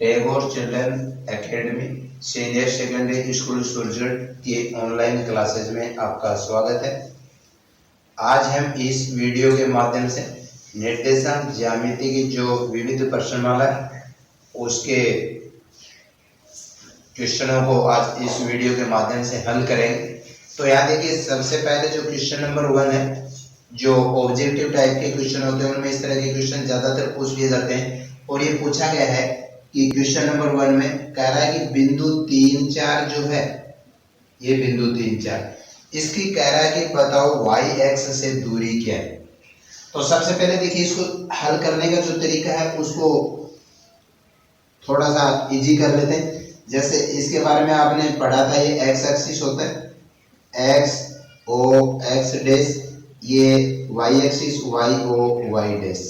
Tagore children academy senior secondary school Surjat के online classes में आपका स्वागत है। आज हम इस वीडियो के माध्यम से निर्देशांक ज्यामिति की जो विविध प्रश्नमाला है उसके क्वेश्चनों को आज इस वीडियो के माध्यम से हल करेंगे। तो यहाँ देखिए, सबसे पहले जो क्वेश्चन नंबर 1 है, जो ऑब्जेक्टिव टाइप के क्वेश्चन होते हैं उनमें इस तरह के क्वेश्चन ज्यादातर पूछ लिए जाते हैं। और ये पूछा गया है कि क्वेश्चन नंबर 1 में कह रहा है कि बिंदु 3, 4 जो है, ये बिंदु 3, 4 इसकी कह रहा है कि बताओ y एक्स से दूरी क्या है। तो सबसे पहले देखिए, इसको हल करने का जो तरीका है उसको थोड़ा सा इजी कर लेते हैं। जैसे इसके बारे में आपने पढ़ा था, ये एक्स एक्सिस होता है, एक्स ओ एक्स डैश, ये Y axis Y O Y dash.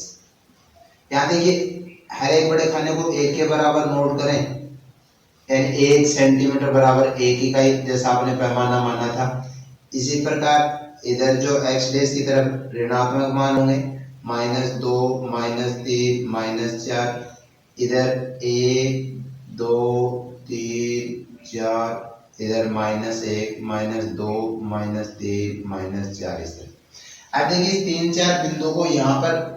यहाँ देखिए, हर एक बड़े खाने को एक के बराबर नोट करें, यानी 1 सेंटीमीटर बराबर 1 इकाई, जैसा आपने पैमाना माना था। इसी प्रकार इधर जो एक्स डैश की तरफ ऋणात्मक मान होंगे, -2 -3 -4, इधर 1 2 3 4, इधर -1 -2 -3 -4 इस तरह। अब देखिए 3 4 बिंदु को यहाँ पर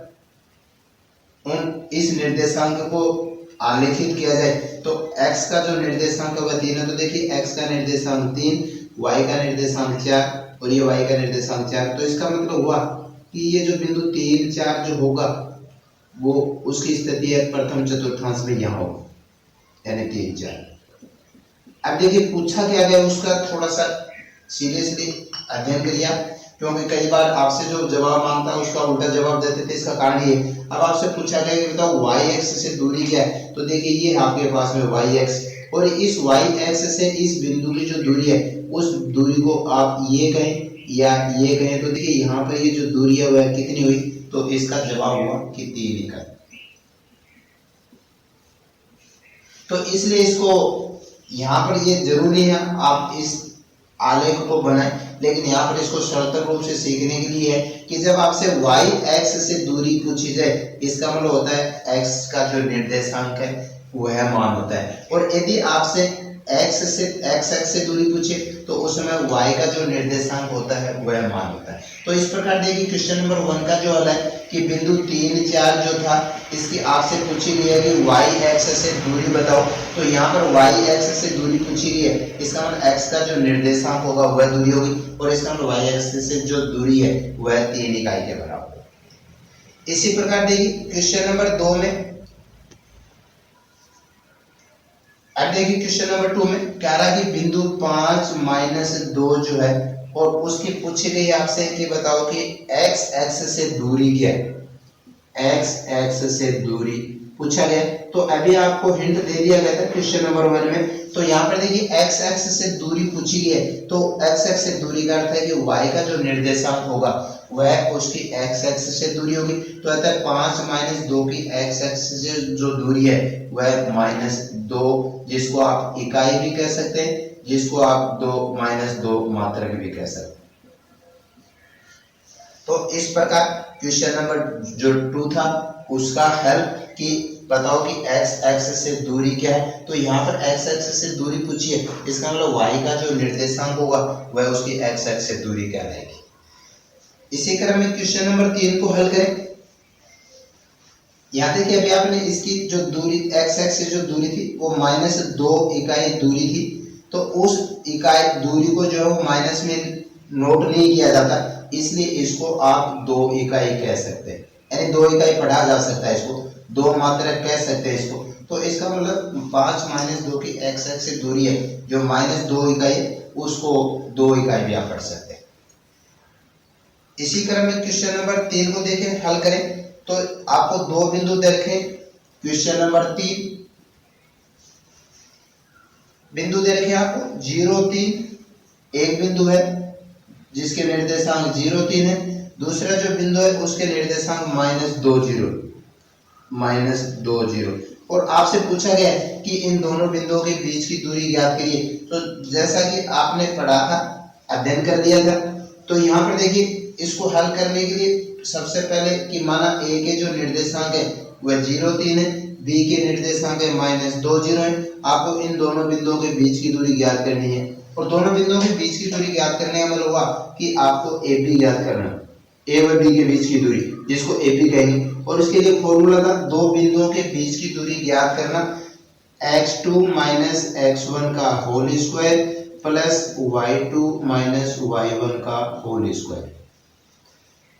इस निर्देशांक को आलेखित किया जाए तो x का जो निर्देशांक होगा 3 है, तो देखिए x का निर्देशांक 3, y का निर्देशांक 4 और ये y का निर्देशांक 4। तो इसका मतलब हुआ कि ये जो बिंदु 3 4 जो होगा वो उसकी स्थिति है प्रथम चतुर्थांश में यहाँ होगा, यानी 3 4। अब देखिए पूछा क्या गया उसका थोड़ा सा सीरियसली अध्ययन करिए, क्योंकि कई बार आपसे जो जवाब मांगता है उसका उल्टा जवाब देते थे। इसका कारण ये, अब आपसे पूछा गया कि बताओ y एक्स से दूरी क्या है, तो देखिए ये आपके पास में y एक्स, और इस y एक्स से इस बिंदु की जो दूरी है उस दूरी को आप ये कहें या ये कहें, तो देखिए यहाँ पर ये जो दूरी है वह कितनी हुई, तो इसका जवाब हुआ कि 3 इकाई। तो इसलिए इसको यहाँ पर ये जरूरी है आप इस आलेख को बनाएं, लेकिन यहाँ पर इसको शर्त रूप से सीखने के लिए है कि जब आपसे y एक्स से दूरी पूछी जाए, इसका मतलब होता है x का जो निर्देशांक है वह मान होता है। और यदि आपसे x से दूरी पूछे तो उस समय y का जो निर्देशांक होता है वह मान होता है। तो इस प्रकार देखिए क्वेश्चन नंबर 1 का जो हल है कि बिंदु 3 4 जो था इसकी आपसे पूछी गई है कि y एक्स से दूरी बताओ। तो यहाँ पर y एक्स से दूरी पूछी गई है, इसका मतलब x का जो निर्देशांक होगा वह दूरी होगी, और इसका मतलब y एक्स से जो दूरी है वह 3 इकाई के बराबर। इसी प्रकार देखिए क्वेश्चन नंबर 2 में, अब देखिए क्वेश्चन नंबर 2 में कह रहा कि बिंदु 5 -2 जो है और उसकी पूछी गई आपसे कि बताओ कि x एक्स से दूरी क्या है। x एक्स से दूरी पूछा गया, तो अभी आपको हिंट दे दिया गया था क्वेश्चन नंबर 1 में। तो यहाँ पर देखिए x एक्स से दूरी पूछी गई है, तो x एक्स से दूरी का अर्थ है कि y का जो निर्देशांक होगा वह उसकी x एक्स से दूरी होगी। तो अतः 5 -2 की x एक्स से जो दूरी है वह -2, जिसको आप इकाई भी कह सकते हैं, जिसको आप 2 मात्रक भी कह सकते हैं। तो इस प्रकार क्वेश्चन नंबर जो 2 था उसका हल कि बताओ कि x एक्स से दूरी क्या है। तो यहाँ पर x एक्स से दूरी पूछी है, इसका मतलब y का जो निर्देशांक होगा वह उसकी x एक्स से दूरी क्या रहेगी। इसी क्रम में क्वेश्चन नंबर 3 को हल करें। यहाँ देखिए अभी आपने इसकी जो दूरी x एक्स से जो दूरी थी वो -2 इकाई दूरी थी, तो उस इकाई दूरी को जो है माइनस में नोट नहीं किया जाता, इसलिए इसको आप 2 इकाई कह सकते हैं, यानी 2 इकाई पढ़ा जा सकता है, इसको 2 मात्रक कह सकते हैं इसको। तो इसका मतलब 5 -2 की x एक्स से दूरी है जो -2 इकाई, उसको 2 इकाई भी आप पढ़ सकते हैं। इसी क्रम में क्वेश्चन नंबर 3 को देखें, हल करें। तो आपको 2 बिंदु देखें। क्वेश्चन नंबर 3 बिंदु दे रखे आपको 0 3, एक बिंदु है जिसके निर्देशांक 0 3 है, दूसरा जो बिंदु है उसके निर्देशांक -2 0, और आपसे पूछा गया है कि इन दोनों बिंदुओं के बीच की दूरी ज्ञात करिए। तो जैसा कि आपने पढ़ा था, अध्ययन कर लिया था, तो यहाँ पर देखिए इसको हल करने के लिए सबसे पहले कि माना a के जो निर्देशांक है वह 0 3 है, बी के निर्देशांक है -2 0 है। आपको इन दोनों बिंदुओं के बीच की दूरी ज्ञात करनी है और दोनों बिंदुओं के बीच की दूरी ज्ञात करने का मतलब हुआ कि आपको ए बी ज्ञात करना, ए व बी के बीच की दूरी जिसको ए बी कहेंगे। और इसके लिए फॉर्मूला था दो बिंदुओं के बीच की दूरी ज्ञात करना x2 x1 का whole square plus y2 y1 का होल स्क्वायर।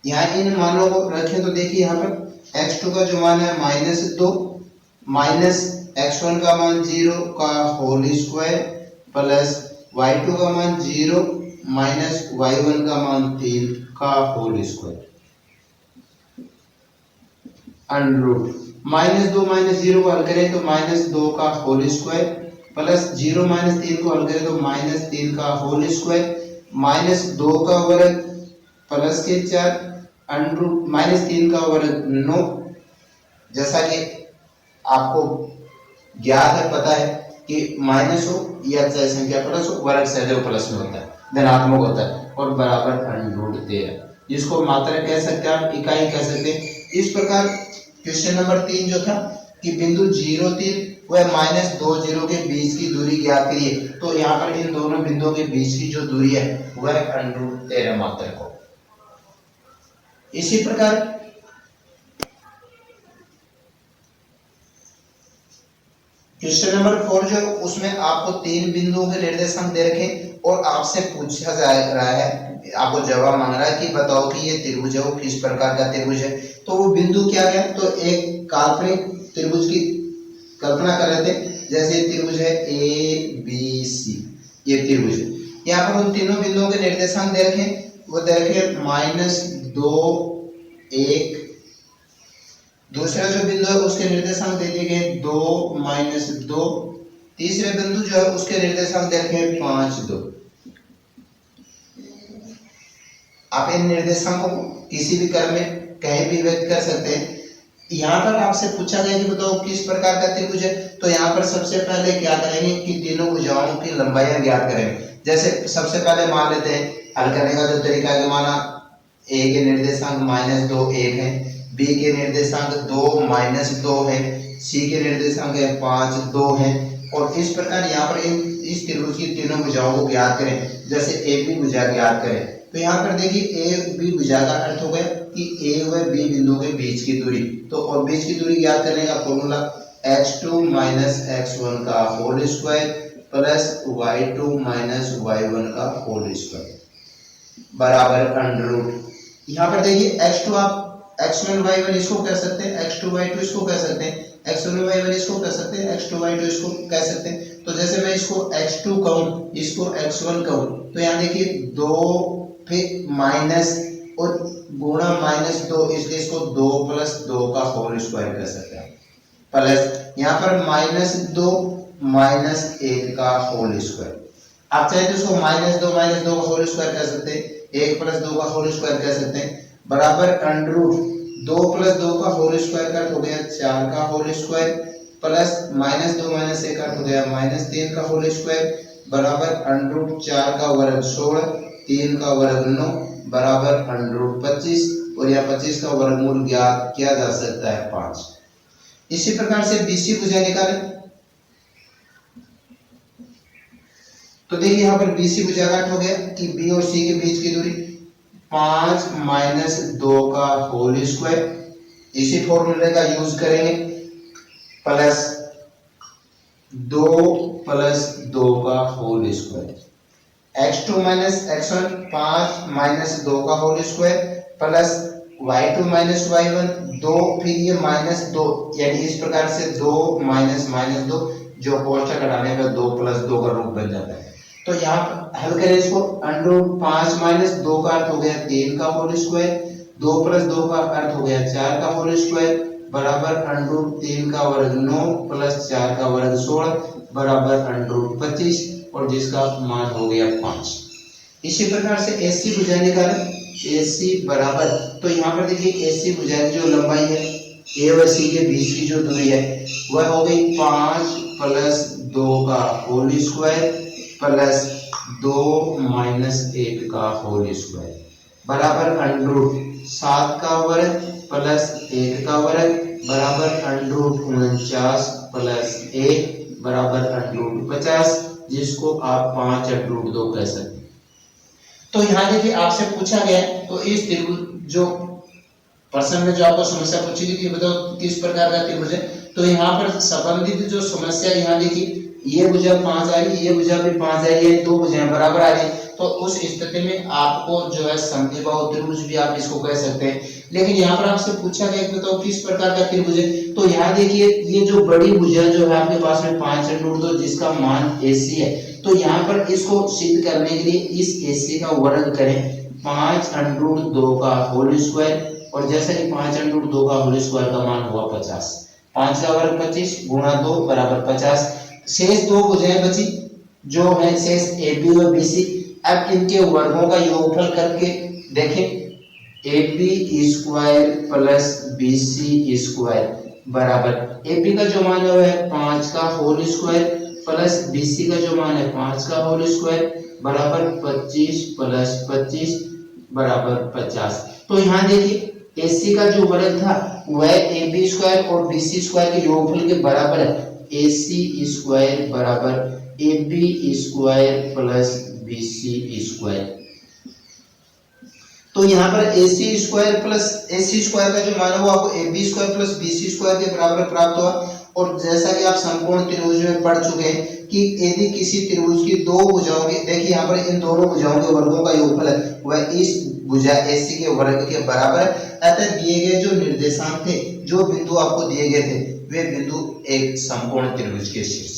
यहाँ इन मानों को रखें तो देखिए यहाँ पर x2 का जो मान है -2 माइनस x1 का मान 0 का होल स्क्वायर प्लस y2 का मान 0 माइनस y1 का मान 3 का होल स्क्वायर अंडर -2 -0 को हल करें तो -2 का होल स्क्वायर प्लस 0 -3 को हल करें तो -3 का होल स्क्वायर -2 का वर्ग प्लस के 4 अंडर -3 का वर्ग 9। जैसा कि आपको ज्ञात है, पता है कि माइनस हो या चाहे संख्या प्लस हो, वर्ग सदैव प्लस में होता है, धनात्मक होता है और बराबर √13, जिसको मात्रा कह सकते हैं, आप इकाई कह सकते हैं। इस प्रकार क्वेश्चन नंबर 3 जो था कि बिंदु 0 3 व -2 0 के बीच की दूरी ज्ञात करिए, तो यहाँ पर इन दोनों बिंदुओं के बीच की जो दूरी है वह √13 मात्रक हो। इसी प्रकार क्वेश्चन नंबर 4 जो उसमें आपको 3 बिंदुओं के निर्देशांक दे रखे और आपसे पूछा जा रहा है, आपको जवाब मांग रहा है कि बताओ कि ये त्रिभुज है वो किस प्रकार का त्रिभुज है। तो वो बिंदु क्या है, तो एक काल्पनिक त्रिभुज की कल्पना कर रहे थे, जैसे ये त्रिभुज है ए बी सी, ये त्रिभुज है। यहाँ पर उन तीनों बिंदुओं के निर्देशांक दे रखे, वो दे रखे -2 1, दूसरा जो बिंदु है उसके निर्देशांक दे दिए गए 2 -2, तीसरे बिंदु जो है उसके निर्देशांक दे रखे 5 2। आप इन निर्देशांकों को किसी भी क्रम में कहीं भी व्यक्त कर सकते हैं। यहाँ पर आपसे पूछा गया कि बताओ किस प्रकार का त्रिभुज है, तो यहाँ पर सबसे पहले क्या करेंगे कि तीनों भुजाओं की लंबाइयां ज्ञात करेंगे। जैसे सबसे पहले मान लेते हैं, हल करने का जो तरीका है, माना ए के निर्देशांक -2 1 है, बी के निर्देशांक 2 -2 है, सी के निर्देशांक है 5 2 है। और इस प्रकार यहाँ पर इस त्रिभुज की तीनों भुजाओं को ज्ञात करें। जैसे ए बी भुजा ज्ञात करें, तो यहाँ पर देखिए ए बी भुजा का अर्थ हो गया कि ए व बी बिंदु के बीच की दूरी। तो और बीच की दूरी ज्ञात करने का फॉर्मूला x2 x1 का whole square plus y2 y1 का होल स्क्वायर बराबर अंडर। यहाँ पर देखिए x2 आप x1 y1 इसको कह सकते हैं, x2 y2 इसको कह सकते हैं, x1 y1 इसको कह सकते हैं, x2 y2 इसको कह सकते हैं। तो जैसे मैं इसको x2 कहूँ, इसको x1 कहूँ, तो यहाँ देखिए 2 फिर माइनस और गुणा -2, इसलिए इसको 2 + 2 का होल स्क्वायर कर सकते हैं, प्लस यहाँ पर -2 -1 का होल स्क्वायर। आप चाहे तो इसको -2 का होल स्क्वायर कर सकते हैं, 1 + 2 का होल स्क्वायर कर सकते हैं, बराबर अंडर 2 + 2 का होल स्क्वायर का हो गया 4 का होल स्क्वायर प्लस -2 -1 का हो गया -3 का होल स्क्वायर बराबर अंडर 4 का वर्ग 16, 3 का वर्ग 9 बराबर अंडर 25, और यह 25 का वर्गमूल ज्ञात किया जा सकता है 5। इसी प्रकार से बीसी भुजा निकालें, तो देखिए यहाँ पर बीसी भुजा का अर्थ हो गया कि बी और सी के बीच की दूरी 5 - 2 का होल स्क्वायर। इसी फॉर्मूले का यूज करेंगे, प्लस 2 + 2 का होल स्क्वायर, x2 x1 5 - 2 का whole square plus y2 y1 2 फिर ये -2, यानी इस प्रकार से 2 - 2 जो कोष्ठक हटाने पर 2 + 2 का रूप बन जाता है। तो यहाँ हल करें इसको, अंडर 5 - 2 का अर्थ हो गया 3 का होल स्क्वायर, 2 + 2 का अर्थ हो गया 4 का होल स्क्वायर बराबर अंडर 3 का वर्ग 9 + 4 का वर्ग 16 बराबर अंडर 25, और जिसका मान हो गया 5। इसी प्रकार से एसी भुजा निकालें, एसी बराबर, तो यहाँ पर देखिए एसी भुजा की जो लंबाई है ए व सी के बीच की जो दूरी है वह हो गई 5 + 2 का होल स्क्वायर प्लस 2 - 1 का होल स्क्वायर बराबर अंडर 7 का वर्ग प्लस 1 का वर्ग बराबर √49 प्लस 1 बराबर √50, जिसको आप 5√2 कह सकते हैं। तो यहाँ देखिए आपसे पूछा गया है, तो इस त्रिभुज जो प्रश्न में जो आपको समस्या पूछी गई थी, बताओ किस प्रकार का त्रिभुज है। तो यहाँ पर संबंधित जो समस्या, यहाँ देखिए ये भुजा 5 आ रही है, ये भुजा भी 5 आ रही है, दो भुजाएं बराबर आ रही है, तो उस स्थिति में आपको जो है समद्विबाहु त्रिभुज भी आप इसको कह सकते हैं। लेकिन यहाँ पर आपसे पूछा गया कि बताओ किस प्रकार का त्रिभुज है। तो यहाँ देखिए ये जो बड़ी भुजा जो है आपके पास में 5√2 जिसका मान AC है, तो यहाँ पर इसको सिद्ध करने के लिए इस AC का वर्ग करें 5√2 का होल स्क्वायर, और जैसा कि 5√2 का होल स्क्वायर का मान हुआ 50, 5 का वर्ग 25 गुणा 2 बराबर 50। शेष दो भुजाएं बची जो है शेष AB और BC। अब इनके वर्गों का योगफल करके देखें, AB square plus BC square बराबर AB का जो मान है वह है 5 का होल स्क्वायर प्लस BC का जो मान है 5 का होल स्क्वायर बराबर 25 प्लस 25 बराबर 50। तो यहाँ देखिए AC का जो वर्ग था वह AB स्क्वायर और BC स्क्वायर के योगफल के बराबर है। AC स्क्वायर बराबर AB square plus BC square. तो यहाँ पर AC square plus AC square का जो मान है वो आपको AB square plus BC square के बराबर प्राप्त हुआ। और जैसा कि आप संपूर्ण त्रिभुज में पढ़ चुके हैं कि यदि किसी त्रिभुज की दो भुजाओं के, देखिए यहाँ पर इन दोनों भुजाओं के वर्गों का योगफल है वह इस भुजा AC के वर्ग के बराबर है। अतः दिए गए जो निर्देशांक थे, जो बिंदु आपको दिए गए थे, वे बिंदु एक संपूर्ण त्रिभुज के शीर्ष।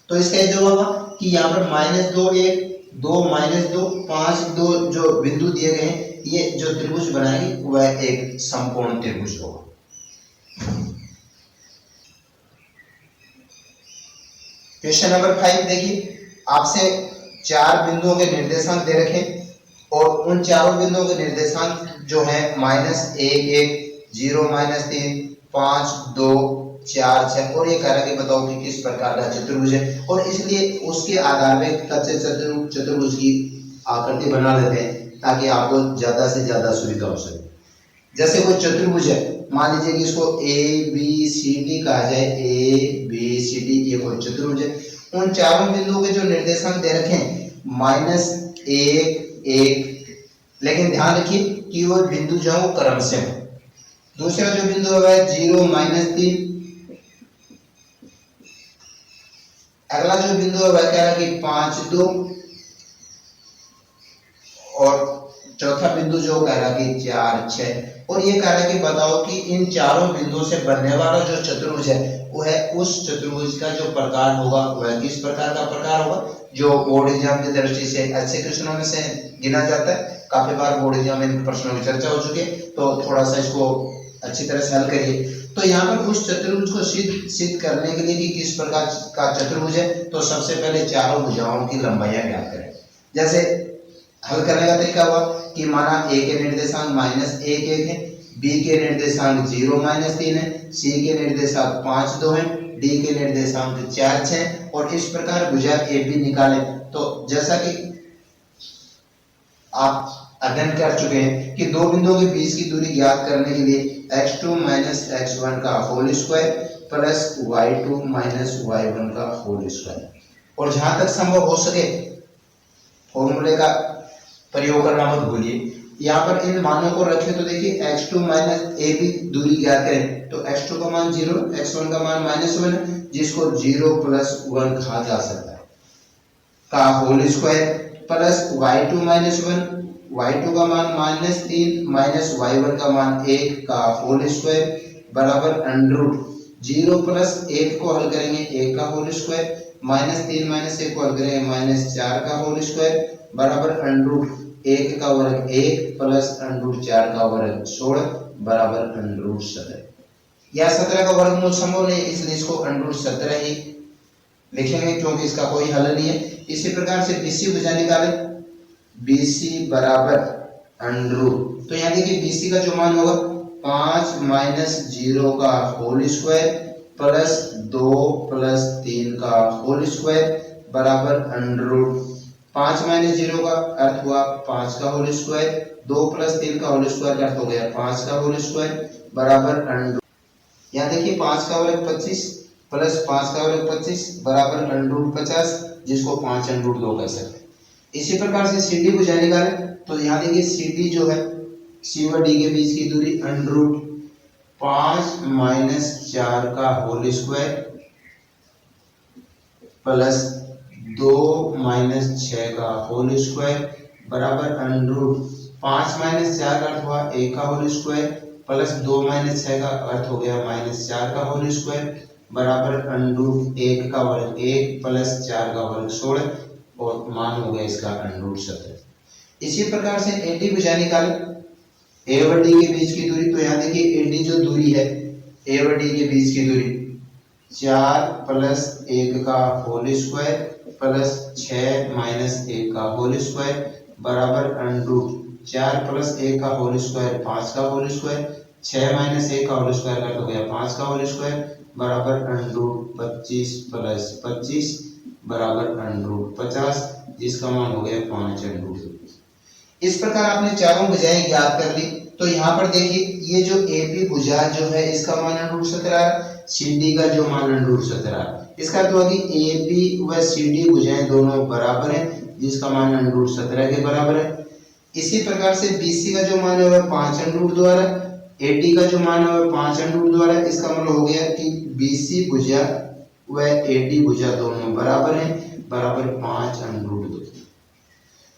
तो इसका जवाब होगा कि यहाँ पर -2 1 2 -2 5 2 जो बिंदु दिए गए हैं, ये जो त्रिभुज बनाएंगे वह एक संपूर्ण त्रिभुज होगा। क्वेश्चन नंबर 5 देखिए, आपसे 4 बिंदुओं के निर्देशांक दे रखे और उन चारों बिंदुओं के निर्देशांक जो है -1 1 0 -3 5 2 4 6 और ये कह रहा है कि बताओ कि किस प्रकार का चतुर्भुज है, और इसलिए उसके आधार में कच्चे चतुर्भुज की आकृति बना लेते हैं ताकि आपको ज्यादा से ज्यादा सुविधा हो सके। जैसे कोई चतुर्भुज है, मान लीजिए कि इसको ABCD कहा जाए, ABCD ये कोई चतुर्भुज है। उन चारों बिंदुओं के जो निर्देशांक दे रखे हैं -1 1, लेकिन ध्यान रखिए कि वो बिंदु जो है वो क्रम से हो। दूसरा जो बिंदु है 0 -3, अगला जो बिंदु है वह कह रहा है कि 5 2, और चौथा बिंदु जो कह रहा है कि 4 6। और ये कह रहा है कि बताओ कि इन चारों बिंदुओं से बनने वाला जो चतुर्भुज है वो है उस चतुर्भुज का जो प्रकार होगा वह किस प्रकार का प्रकार होगा, जो बोर्ड एग्जाम की दृष्टि से अच्छे क्वेश्चनों में से गिना जाता है। काफी बार बोर्ड एग्जाम में इन प्रश्नों की चर्चा हो चुकी है, तो थोड़ा सा इसको अच्छी तरह से हल करिए। तो यहाँ पर उस चतुर्भुज को सिद्ध करने के लिए कि किस प्रकार का चतुर्भुज है, तो सबसे पहले चारों भुजाओं की लंबाइयां ज्ञात करें। जैसे हल करने का तरीका हुआ कि माना A के निर्देशांक -1 1 है, B के निर्देशांक 0 -3 है, C के निर्देशांक 5 2 है, D के निर्देशांक 4 6, और इस प्रकार भुजा AB निकालें। तो जैसा कि आप अध्ययन कर चुके हैं कि दो बिंदुओं के बीच की दूरी ज्ञात करने के लिए x2 - x1 का whole square plus y2 - y1 का होल स्क्वायर, और जहां तक संभव हो सके फॉर्मूले का प्रयोग करना मत भूलिए। यहाँ पर इन मानों को रखें तो देखिए x2 - AB दूरी ज्ञात करें तो x2 का मान 0, x1 का मान -1 जिसको 0 + 1 कहा जा सकता है का whole square plus y2 - 1, y2 का मान -3 - y1 का मान 1 का होल स्क्वायर बराबर √0 + 1 को हल करेंगे 1 का होल स्क्वायर, -3 - 1 को हल करेंगे -4 का होल स्क्वायर बराबर √1 का वर्ग 1 प्लस √4 का वर्ग 16 बराबर √17। या 17 का वर्गमूल संभव नहीं, इसलिए इसको √17 ही लिखेंगे क्योंकि इसका कोई हल नहीं है। इसी प्रकार से BC भुजा निकालें, BC बराबर √, तो यहाँ देखिए BC का जो मान होगा 5 - 0 का होल स्क्वायर प्लस 2 + 3 का होल स्क्वायर बराबर √5 - 0 का अर्थ हुआ 5 का होल स्क्वायर, 2 + 3 का होल स्क्वायर का अर्थ हो गया 5 का होल स्क्वायर बराबर यहाँ देखिए 5 का वर्ग 25 प्लस 5 का वर्ग 25 बराबर √50, जिसको 5√2 कह सकते हैं। इसी प्रकार से CD भुजा निकालें तो यहाँ देखिए CD जो है C व D के बीच की दूरी √5 - 4 का होल स्क्वायर प्लस 2 - 6 का होल स्क्वायर बराबर √5 - 4 का अर्थ हुआ 1 का होल स्क्वायर प्लस 2 - 6 का अर्थ हो गया -4 का होल स्क्वायर बराबर √1 का वर्ग 1 प्लस 4 का वर्ग 16 और मान हो गया इसका √17। इसी प्रकार से AD भुजा निकालें A व D के बीच की दूरी, तो यहाँ देखिए AD जो दूरी है A व D के बीच की दूरी 4 प्लस 1 का होल स्क्वायर प्लस 6 - 1 का होल स्क्वायर बराबर √4 प्लस 1 का होल स्क्वायर 5 का होल स्क्वायर 6 - 1 का होल स्क्वायर का हो गया 5 का होल स्क्वायर बराबर √25 प्लस 25 बराबर √50, जिसका मान हो गया 5√2। इस प्रकार आपने चारों भुजाएं ज्ञात कर ली। तो यहाँ पर देखिए ये जो AP भुजा जो है इसका मान √17 है, CD का जो मान √17 है। इसका अर्थ हुआ कि AB व CD भुजाएं दोनों बराबर हैं, जिसका मान √17 के बराबर है। इसी प्रकार से BC का जो मान है वह 5√2 है, AD का जो मान है वह 5√2 है। इसका मतलब हो गया कि BC भुजा व AD भुजा दोनों बराबर हैं, बराबर 5√2।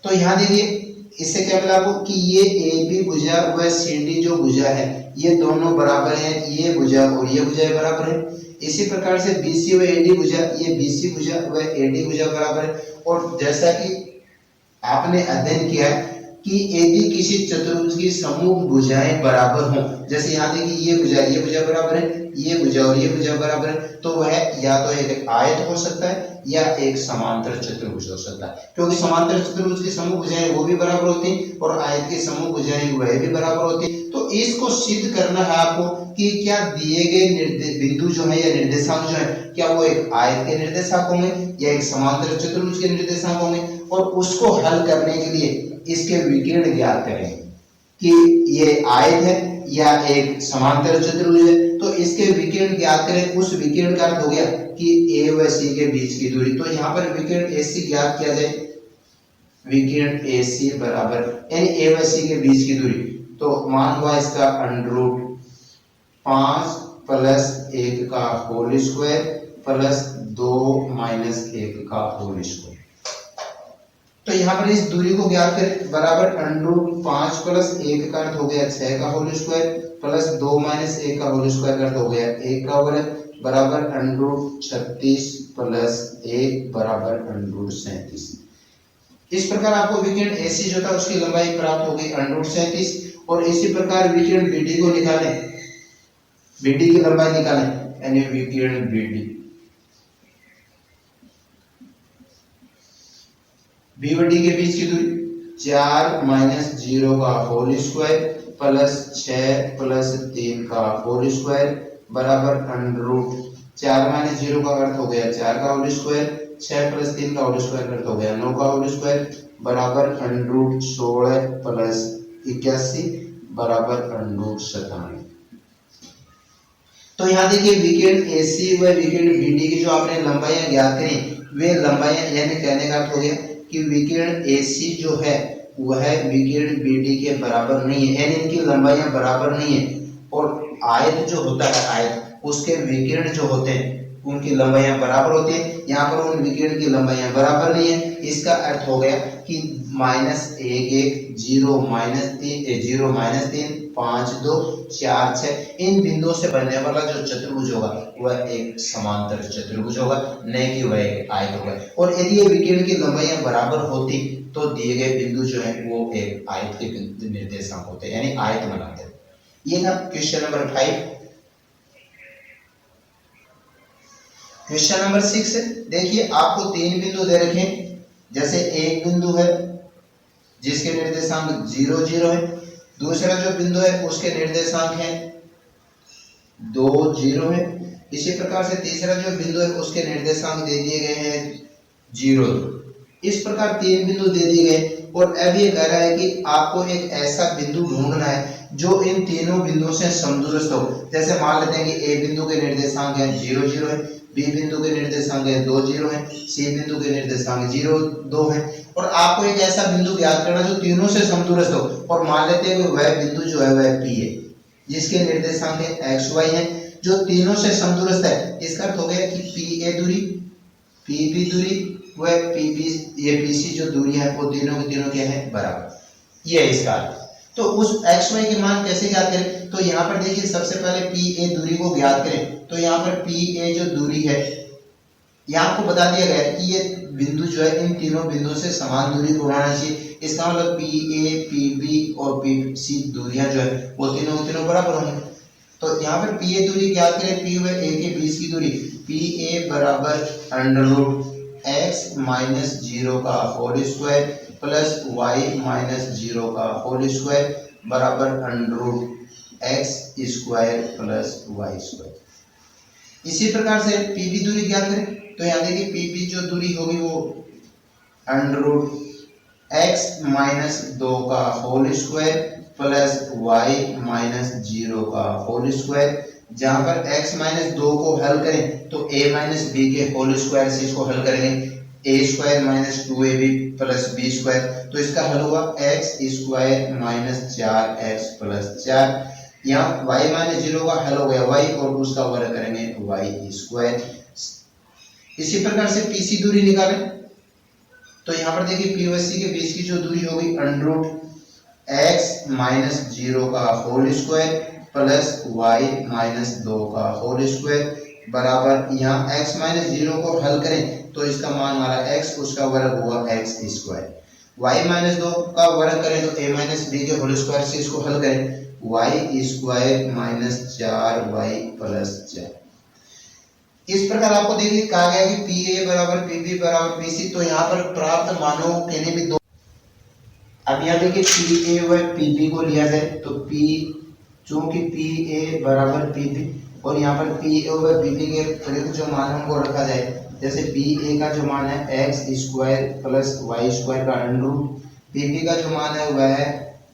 तो यहाँ देखिए इससे क्या मिला आपको कि ये AB भुजा व CD जो भुजा है ये दोनों बराबर हैं, ये भुजा और ये भुजा बराबर है। इसी प्रकार से BC व AD भुजा, ये BC भुजा व AD भुजा बराबर है। और जैसा कि आपने अध्ययन किया है कि यदि किसी चतुर्भुज की समूह भुजाएं बराबर हों, जैसे यहाँ देखिए ये भुजा बराबर है, ये भुजा और ये भुजा बराबर है, तो वह या तो एक आयत हो सकता है या एक समांतर चतुर्भुज हो सकता है, क्योंकि समांतर चतुर्भुज की समूह भुजाएं वो भी बराबर होती हैं और आयत की समूह भुजाएं वह भी बराबर होती हैं। तो इसको सिद्ध करना है आपको कि क्या दिए गए बिंदु जो है या निर्देशांक जो है क्या वो एक आयत के निर्देशांक होंगे या एक समांतर चतुर्भुज के निर्देशांक होंगे, और उसको हल करने के लिए इसके विकर्ण ज्ञात करें कि ये आयत है या एक समांतर चतुर्भुज है। तो इसके विकर्ण ज्ञात करें, उस विकर्ण का अर्थ हो गया कि A व C के बीच की दूरी। तो यहाँ पर विकर्ण AC ज्ञात किया जाए, विकर्ण AC बराबर यानी A व C के बीच की दूरी, तो मान हुआ इसका √5 प्लस 1 का होल स्क्वायर प्लस 2 - 1 का होल स्क्वायर। तो यहाँ पर इस दूरी को ज्ञात करें, बराबर √5 प्लस 1 का अर्थ हो गया 6 का होल स्क्वायर प्लस 2 - 1 का होल स्क्वायर का अर्थ हो गया 1 का वर्ग बराबर √36 प्लस 1 बराबर √37। इस प्रकार आपको विकर्ण AC जो था उसकी लंबाई प्राप्त हो गई √37। और इसी प्रकार विकर्ण BD को निकालें, BD की लंबाई निकालें यानी विकर्ण BD, B व D के बीच की दूरी 4 - 0 का होल स्क्वायर प्लस 6 प्लस 3 का होल स्क्वायर बराबर √4 - 0 का अर्थ हो गया 4 का होल स्क्वायर, 6 प्लस 3 का होल स्क्वायर का अर्थ हो गया 9 का होल स्क्वायर बराबर √16 प्लस 81 बराबर √97। तो यहाँ देखिए विकर्ण AC व विकर्ण BD की जो आपने लंबाइयां ज्ञात करी, वे लंबाइयां यानी कहने का अर्थ हो गया कि विकर्ण AC जो है वह विकर्ण BD के बराबर नहीं है, यानी इनकी लंबाइयां बराबर नहीं है। और आयत जो होता है, आयत उसके विकर्ण जो होते हैं उनकी लंबाइयां बराबर होती है, यहाँ पर उन विकर्ण की लंबाइयां बराबर नहीं है। इसका अर्थ हो गया कि -1 1 0 -3 0 -3 5 2 4 6 इन बिंदुओं से बनने वाला जो चतुर्भुज होगा वह एक समांतर चतुर्भुज होगा, न कि वह एक आयत होगा। और यदि ये विकर्ण की लंबाइयां बराबर होती तो दिए गए बिंदु जो है वो एक आयत के निर्देशांक होते हैं, यानी आयत बनाते हैं। ये था क्वेश्चन नंबर 5। क्वेश्चन नंबर 6 देखिए आपको 3 बिंदु दे रखे हैं, जैसे एक बिंदु है जिसके निर्देशांक 0 0 है, दूसरा जो बिंदु है उसके निर्देशांक हैं 2 0 है, इसी प्रकार से तीसरा जो बिंदु है उसके निर्देशांक दे दिए गए हैं 0 2। इस प्रकार 3 बिंदु दे दिए गए और अब ये कह रहा है कि आपको एक ऐसा बिंदु ढूंढना है जो इन तीनों बिंदुओं से समदूरस्थ हो। जैसे मान लेते हैं कि ए बिंदु के निर्देशांक है 0 0 है, बी बिंदु के निर्देशांक है 2 0 है, सी बिंदु के निर्देशांक 0 2 है, और आपको एक ऐसा बिंदु ज्ञात करना जो तीनों से समदूरस्थ हो। और मान लेते हैं कि वह बिंदु जो है वह पी है, जिसके निर्देशांक है एक्स वाई है, जो तीनों से समदूरस्थ है। इसका अर्थ हो गया कि पी ए दूरी, पी बी दूरी, वह पी बी, ये पी सी जो दूरी है वो तीनों के तीनों क्या है बराबर, ये है इसका अर्थ। तो उस एक्स वाई के मान कैसे ज्ञात करें? तो यहाँ पर देखिए सबसे पहले पी ए दूरी को ज्ञात करें। तो यहाँ पर पी ए जो दूरी है, यहाँ आपको बता दिया गया है कि ये बिंदु जो है इन तीनों बिंदुओं से समान दूरी को होना चाहिए। इसका मतलब पी ए, पी बी और पी सी दूरियां जो है वो तीनों बराबर होंगे। तो यहाँ पर पी ए दूरी ज्ञात करें, पी व ए के बीच की दूरी, पी ए बराबर √x माइनस 0 का whole square plus y minus 0 का होल स्क्वायर बराबर √x square plus y square. इसी प्रकार से पी बी दूरी ज्ञात करें। तो यहाँ देखिए पी बी जो दूरी होगी वो √x माइनस 2 का whole square plus y minus 0 का होल स्क्वायर। जहां पर x माइनस 2 को हल करें तो a माइनस बी के होल स्क्वायर से इसको हल करेंगे, a square minus 2ab plus b square. तो इसका हल हुआ x square minus 4x plus 4। यहाँ y माइनस 0 का हल हो गया y, और उसका वर्ग करेंगे y स्क्वायर। इसी प्रकार से पीसी दूरी निकालें। तो यहाँ पर देखिए पी व सी के बीच की जो दूरी होगी √x माइनस 0 का whole square plus y minus 2 का होल स्क्वायर बराबर, यहाँ x माइनस 0 को हल करें तो इसका मान हमारा x, उसका वर्ग हुआ x स्क्वायर। y माइनस 2 का वर्ग करें तो a माइनस b के होल स्क्वायर से इसको हल करें, y square minus 4y plus 4। इस प्रकार आपको देखिए कहा गया कि पी ए बराबर पी बी बराबर पी सी। तो यहाँ पर प्राप्त मानों के लिए भी दो, अब यहाँ देखिए पी ए व पी बी को लिया जाए तो पी, चूंकि पी ए बराबर पी बी और यहाँ पर पी ए व पी बी के प्रयुक्त जो मान है उनको रखा जाए। जैसे पी ए का जो मान है X square plus Y square का अंडर, पी बी का जो मान है वह है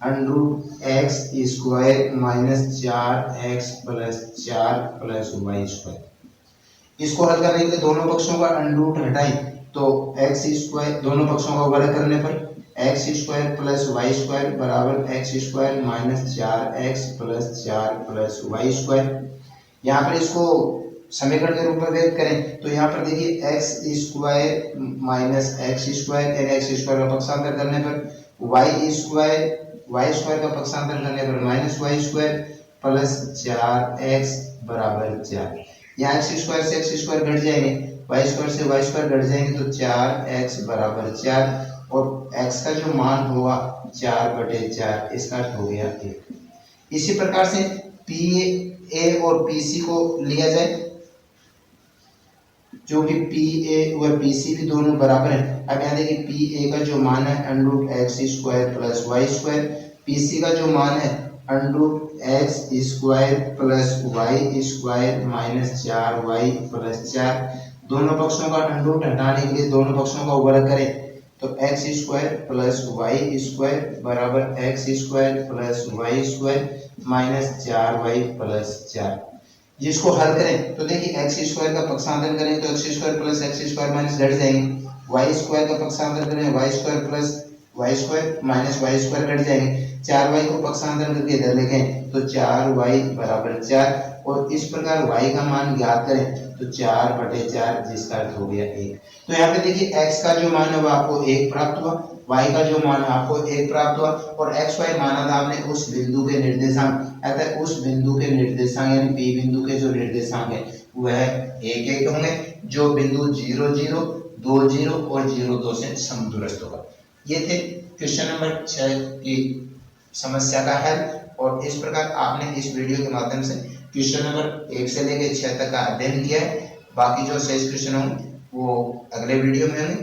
√x square minus 4x plus 4 plus Y square. इसको हल करने के लिए दोनों पक्षों का अंडर हटाएं तो x स्क्वायर, दोनों पक्षों का वर्ग करने पर x square plus Y square बराबर x square minus 4x plus 4 plus Y square. यहाँ पर इसको समीकरण के रूप में व्यक्त करें तो यहाँ पर देखिए x square minus x square यानी x स्क्वायर का पक्षांतर करने पर y स्क्वायर का पक्षांतर करने पर minus y square plus 4x बराबर 4। यहाँ x स्क्वायर से x स्क्वायर घट जाएंगे, y स्क्वायर से y स्क्वायर घट जाएंगे तो 4x बराबर 4, और x का जो मान होगा 4/4, इसका अर्थ हो गया 1। इसी प्रकार से पी ए और पी सी को लिया जाए, जो कि पी ए व पी सी भी दोनों बराबर हैं। अब यहाँ देखिए पी ए का जो मान है √x square plus Y square, P C का जो मान है √x square plus Y square minus 4y plus 4। दोनों पक्षों का अंडर हटाने के लिए दोनों पक्षों का वर्ग करें तो x square plus Y square बराबर x square plus Y square minus 4y plus 4। जिसको हल करें तो देखिए x स्क्वायर का पक्षांतर करें तो x square plus x square minus घट जाएंगे, y स्क्वायर का पक्षांतर करें y square plus y square minus y square घट जाएंगे, 4y को पक्षांतर करके इधर लिखें तो 4y बराबर 4, और इस प्रकार y का मान ज्ञात करें तो 4/4, जिसका अर्थ हो गया 1। तो यहाँ पे देखिए x का जो मान है वो आपको 1 प्राप्त हुआ, y का जो मान है आपको 1 प्राप्त हुआ, और x y माना था आपने उस बिंदु के निर्देशांक, अतः उस बिंदु के निर्देशांक यानी p बिंदु के जो निर्देशांक है वह 1 1 होंगे, जो बिंदु 0 0 2 0 और 0 2 से समदूरस्थ होगा। ये थे क्वेश्चन नंबर 6 की समस्या का हल, और इस प्रकार आपने इस वीडियो के माध्यम से क्वेश्चन नंबर 1 से लेकर 6 तक का अध्ययन किया है। बाकी जो शेष क्वेश्चन होंगे वो अगले वीडियो में होंगे।